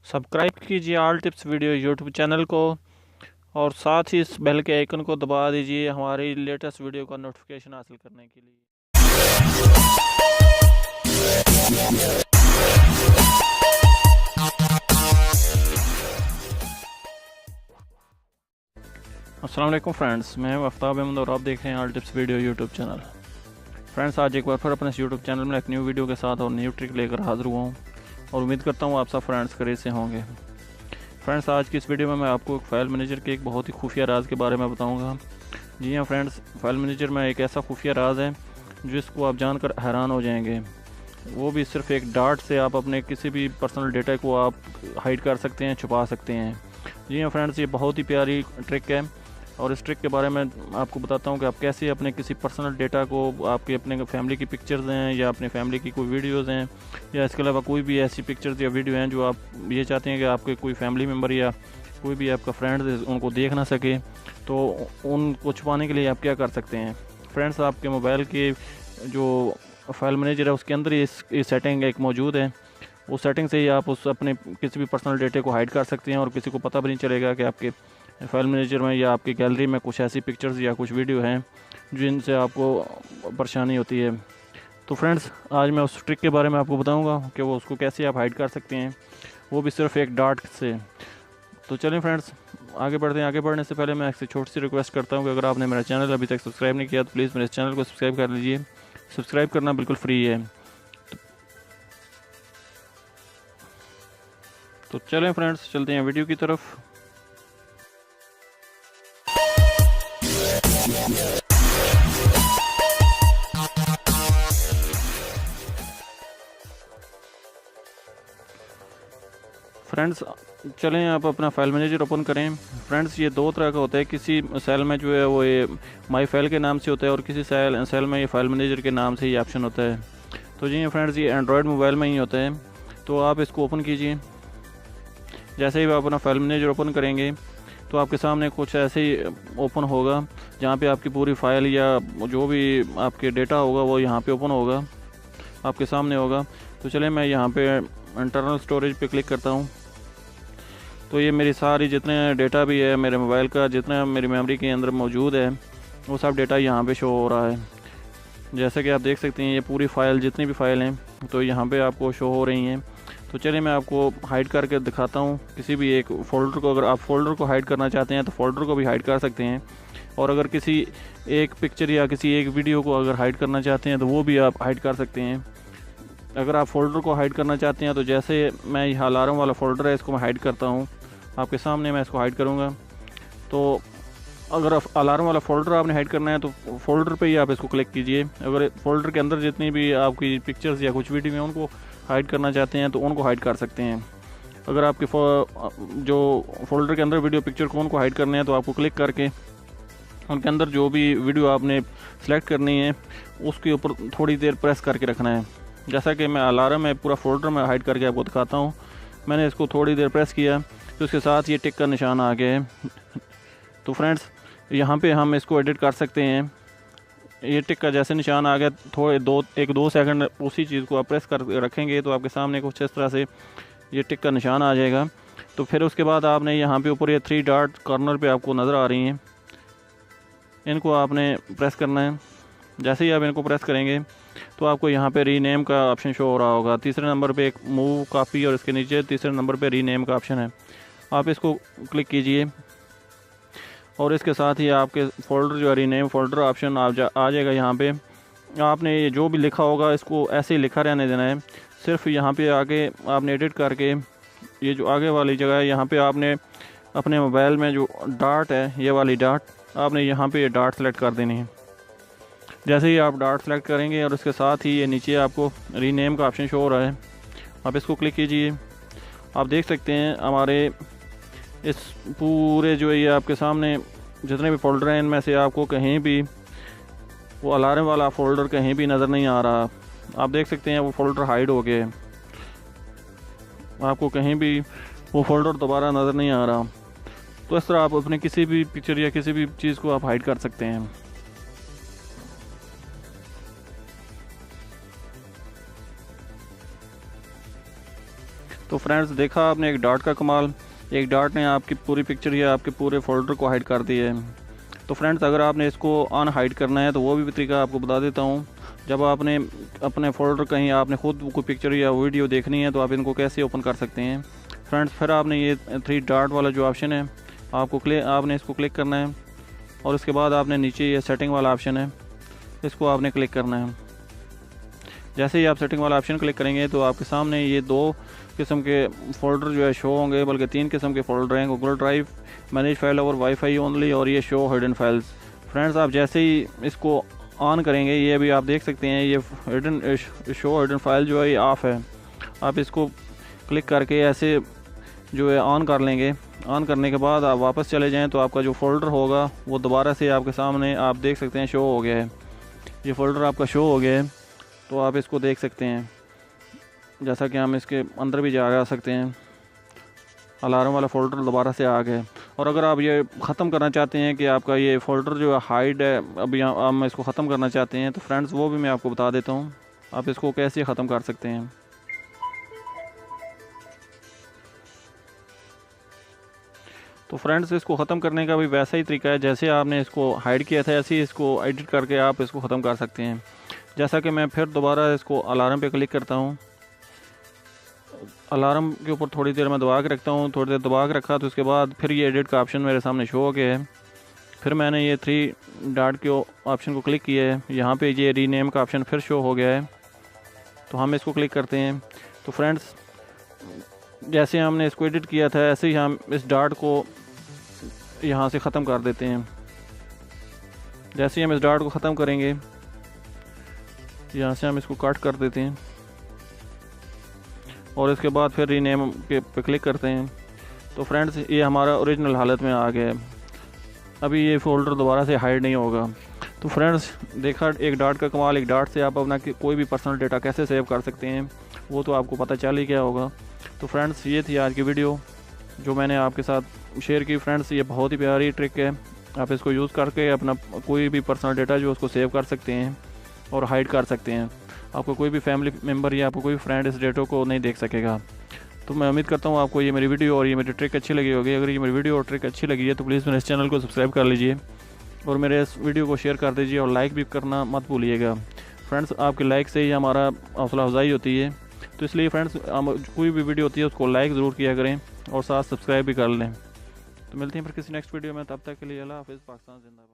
Subscribe कीजिए all tips video YouTube channel को और साथ ही इस बेल के आइकन को दबा दीजिए हमारी लेटेस्ट वीडियो का नोटिफिकेशन हासिल करने के लिए। अस्सलाम वालेकुम फ्रेंड्स, मैं हूं आफ्ताब अहमद और आप देख रहे हैं all tips video YouTube channel. Friends, आज एक बार फिर अपने यूट्यूब चैनल में एक न्यू वीडियो के साथ और न्यू ट्रिक लेकर हाजिर हुआ हूँ और उम्मीद करता हूँ आप सब फ्रेंड्स खरीद से होंगे। फ्रेंड्स, आज की इस वीडियो में मैं आपको फाइल मैनेजर के एक बहुत ही खुफिया राज के बारे में बताऊँगा। जी हाँ फ्रेंड्स, फाइल मैनेजर में एक ऐसा खुफिया राज है जिसको आप जानकर हैरान हो जाएंगे। वो भी सिर्फ एक डार्ट से आप अपने किसी भी पर्सनल डेटा को आप हाइड कर सकते हैं, छुपा सकते हैं। जी हाँ फ्रेंड्स, ये बहुत ही प्यारी ट्रिक है और इस ट्रिक के बारे में आपको बताता हूँ कि आप कैसे अपने किसी पर्सनल डेटा को, आपके अपने फैमिली की पिक्चर्स हैं या अपने फैमिली की कोई वीडियोज़ हैं या इसके अलावा कोई भी ऐसी पिक्चर्स या वीडियो हैं जो आप ये चाहते हैं कि आपके कोई फैमिली मेम्बर या कोई भी आपका फ्रेंड उनको देख ना सके, तो उनको छुपाने के लिए आप क्या कर सकते हैं। फ्रेंड्स, आपके मोबाइल के जो फाइल मैनेजर है उसके अंदर ये सेटिंग एक मौजूद है। उस सेटिंग से ही आप उस अपने किसी भी पर्सनल डेटा को हाइड कर सकते हैं और किसी को पता भी नहीं चलेगा कि आपके फाइल मैनेजर में या आपकी गैलरी में कुछ ऐसी पिक्चर्स या कुछ वीडियो हैं जिनसे आपको परेशानी होती है। तो फ्रेंड्स, आज मैं उस ट्रिक के बारे में आपको बताऊंगा कि वो उसको कैसे आप हाइड कर सकते हैं, वो भी सिर्फ एक डार्ट से। तो चलें फ्रेंड्स, आगे बढ़ते हैं। आगे बढ़ने से पहले मैं आपसे छोटी सी रिक्वेस्ट करता हूँ कि अगर आपने मेरा चैनल अभी तक सब्सक्राइब नहीं किया तो प्लीज़ मेरे चैनल को सब्सक्राइब कर लीजिए। सब्सक्राइब करना बिल्कुल फ्री है। तो चलें फ्रेंड्स, चलते हैं वीडियो की तरफ। फ्रेंड्स, चलें आप अपना फाइल मैनेजर ओपन करें। फ्रेंड्स, ये दो तरह का होता है। किसी सेल में जो है वो ये माई फाइल के नाम से होता है और किसी सेल में ये फाइल मैनेजर के नाम से ये ऑप्शन होता है। तो जी फ्रेंड्स, ये एंड्रॉयड मोबाइल में ही होता है। तो आप इसको ओपन कीजिए। जैसे ही आप अपना फाइल मैनेजर ओपन करेंगे तो आपके सामने कुछ ऐसे ही ओपन होगा जहाँ पे आपकी पूरी फाइल या जो भी आपके डेटा होगा वो यहाँ पे ओपन होगा, आपके सामने होगा। तो चलिए मैं यहाँ पे इंटरनल स्टोरेज पे क्लिक करता हूँ। तो ये मेरी सारी जितने डेटा भी है मेरे मोबाइल का, जितना मेरी मेमोरी के अंदर मौजूद है वो सब डेटा यहाँ पे शो हो रहा है। जैसे कि आप देख सकते हैं ये पूरी फाइल, जितनी भी फाइल हैं तो यहाँ पे आपको शो हो रही हैं। तो चलिए मैं आपको हाइड करके दिखाता हूँ किसी भी एक फ़ोल्डर को। अगर आप फ़ोल्डर को हाइड करना चाहते हैं तो फ़ोल्डर को भी हाइड कर सकते हैं, और अगर किसी एक पिक्चर या किसी एक वीडियो को अगर हाइड करना चाहते हैं तो वो भी आप हाइड कर सकते हैं। अगर आप फ़ोल्डर को हाइड करना चाहते हैं तो जैसे मैं यह अलार्म वाला फ़ोल्डर है इसको मैं हाइड करता हूँ, आपके सामने मैं इसको हाइड करूँगा। तो अगर अलार्म वाला फ़ोल्डर आपने हाइड करना है तो फ़ोल्डर पे ही आप इसको क्लिक कीजिए। अगर फ़ोल्डर के अंदर जितनी भी आपकी पिक्चर्स या कुछ वीडियो हैं उनको हाइड करना चाहते हैं तो उनको हाइड कर सकते हैं। अगर आपके जो फ़ोल्डर के अंदर वीडियो पिक्चर को उनको हाइड करने हैं तो आपको क्लिक करके उनके अंदर जो भी वीडियो आपने सेलेक्ट करनी है उसके ऊपर थोड़ी देर प्रेस करके रखना है। जैसा कि मैं अलार्म में पूरा फ़ोल्डर में हाइड करके आपको दिखाता हूँ। मैंने इसको थोड़ी देर प्रेस किया तो उसके साथ ये टिक का निशान आ गया है। तो फ्रेंड्स, यहाँ पे हम इसको एडिट कर सकते हैं। ये टिक का जैसे निशान आ गया, थोड़े दो सेकंड उसी चीज़ को आप प्रेस कर रखेंगे तो आपके सामने कुछ इस तरह से ये टिक का निशान आ जाएगा। तो फिर उसके बाद आपने यहाँ पे ऊपर ये 3 डॉट कॉर्नर पे आपको नज़र आ रही हैं, इनको आपने प्रेस करना है। जैसे ही आप इनको प्रेस करेंगे तो आपको यहाँ पे रीनेम का ऑप्शन शो हो रहा होगा। तीसरे नंबर पे एक मूव कॉपी और इसके नीचे तीसरे नंबर पे रीनेम का ऑप्शन है। आप इसको क्लिक कीजिए और इसके साथ ही आपके फ़ोल्डर जो है रीनेम फ़ोल्डर ऑप्शन आ जाएगा। यहाँ पे आपने ये जो भी लिखा होगा इसको ऐसे ही लिखा रहने देना है। सिर्फ यहाँ पे आके आपने एडिट करके ये जो आगे वाली जगह है यहाँ पे आपने अपने मोबाइल में जो डार्ट है, ये वाली डार्ट आपने यहाँ पे ये डार्ट सेलेक्ट कर देनी है। जैसे ही आप डार्ट सेलेक्ट करेंगे और इसके साथ ही ये नीचे आपको रीनेम का ऑप्शन शो हो रहा है, आप इसको क्लिक कीजिए। आप देख सकते हैं हमारे इस पूरे जो है ये आपके सामने जितने भी फ़ोल्डर हैं इनमें से आपको कहीं भी वो अलार्म वाला फ़ोल्डर कहीं भी नज़र नहीं आ रहा। आप देख सकते हैं वो फ़ोल्डर हाइड हो गए, आपको कहीं भी वो फ़ोल्डर दोबारा नज़र नहीं आ रहा। तो इस तरह आप अपने किसी भी पिक्चर या किसी भी चीज़ को आप हाइड कर सकते हैं। तो फ्रेंड्स देखा आपने एक डॉट का कमाल, एक डॉट ने आपकी पूरी पिक्चर या आपके पूरे फोल्डर को हाइड कर दिया है। तो फ्रेंड्स अगर आपने इसको अनहाइड करना है तो वो भी तरीका आपको बता देता हूँ। जब आपने अपने फोल्डर कहीं आपने खुद कोई पिक्चर या वीडियो देखनी है तो आप इनको कैसे ओपन कर सकते हैं फ्रेंड्स। फिर आपने ये 3 डॉट वाला जो ऑप्शन है आपने इसको क्लिक करना है और उसके बाद आपने नीचे ये सेटिंग वाला ऑप्शन है इसको आपने क्लिक करना है। जैसे ही आप सेटिंग वाला ऑप्शन क्लिक करेंगे तो आपके सामने ये 2 किस्म के फ़ोल्डर जो है शो होंगे, बल्कि 3 किस्म के फ़ोल्डर हैं, Google drive, manage file over wifi only और ये शो हिडन फाइल्स। फ्रेंड्स आप जैसे ही इसको ऑन करेंगे ये अभी आप देख सकते हैं ये शो हिडन फाइल जो है ये ऑफ़ है। आप इसको क्लिक करके ऐसे जो है ऑन कर लेंगे। ऑन करने के बाद आप वापस चले जाएँ तो आपका जो फ़ोल्डर होगा वो दोबारा से आपके सामने आप देख सकते हैं शो हो गया है। ये फ़ोल्डर आपका शो हो गया है तो आप इसको देख सकते हैं। जैसा कि हम इसके अंदर भी जा सकते हैं, अलार्म वाला फ़ोल्डर दोबारा से आ गया। और अगर आप ये ख़त्म करना चाहते हैं कि आपका ये फ़ोल्डर जो है हाइड है, अब यहाँ हम इसको ख़त्म करना चाहते हैं तो फ्रेंड्स वो भी मैं आपको बता देता हूँ आप इसको कैसे ख़त्म कर सकते हैं। तो फ्रेंड्स इसको ख़त्म करने का भी वैसा ही तरीका है, जैसे आपने इसको हाइड किया था ऐसे ही इसको एडिट करके आप इसको ख़त्म कर सकते हैं। जैसा कि मैं फिर दोबारा इसको अलार्म पे क्लिक करता हूँ, अलार्म के ऊपर थोड़ी देर मैं दबा के रखता हूँ, थोड़ी देर दबा के रखा तो उसके बाद फिर ये एडिट का ऑप्शन मेरे सामने शो हो गया है। फिर मैंने ये 3 डॉट के ऑप्शन को क्लिक किया है, यहाँ पे ये रीनेम का ऑप्शन फिर शो हो गया है तो हम इसको क्लिक करते हैं। तो फ्रेंड्स जैसे हमने इसको एडिट किया था ऐसे ही हम इस डॉट को यहाँ से ख़त्म कर देते हैं। जैसे ही हम इस डॉट को ख़त्म करेंगे यहाँ से हम इसको कट कर देते हैं और इसके बाद फिर रीनेम के पे क्लिक करते हैं। तो फ्रेंड्स ये हमारा ओरिजिनल हालत में आ गया है, अभी ये फ़ोल्डर दोबारा से हाइड नहीं होगा। तो फ्रेंड्स देखा एक डॉट का कमाल, एक डॉट से आप अपना कोई भी पर्सनल डेटा कैसे सेव कर सकते हैं वो तो आपको पता चल ही गया होगा। तो फ्रेंड्स ये थी आज की वीडियो जो मैंने आपके साथ शेयर की। फ्रेंड्स ये बहुत ही प्यारी ट्रिक है, आप इसको यूज़ करके अपना कोई भी पर्सनल डेटा जो उसको सेव कर सकते हैं और हाइड कर सकते हैं। आपको कोई भी फैमिली मेम्बर या आपको कोई फ्रेंड इस डेटा को नहीं देख सकेगा। तो मैं उम्मीद करता हूँ आपको ये मेरी वीडियो और ये मेरी ट्रिक अच्छी लगी होगी। अगर ये मेरी वीडियो और ट्रिक अच्छी लगी है तो प्लीज़ मेरे इस चैनल को सब्सक्राइब कर लीजिए और मेरे इस वीडियो को शेयर कर दीजिए और लाइक भी करना मत भूलिएगा। फ्रेंड्स आपके लाइक से ही हमारा हौसला अफजाई होती है, तो इसलिए फ्रेंड्स कोई भी वीडियो होती है उसको लाइक ज़रूर किया करें और साथ सब्सक्राइब भी कर लें। तो मिलते हैं फिर किसी नेक्स्ट वीडियो में, तब तक के लिए अल्लाह हाफ़िज़। पाकिस्तान जिंदाबाद।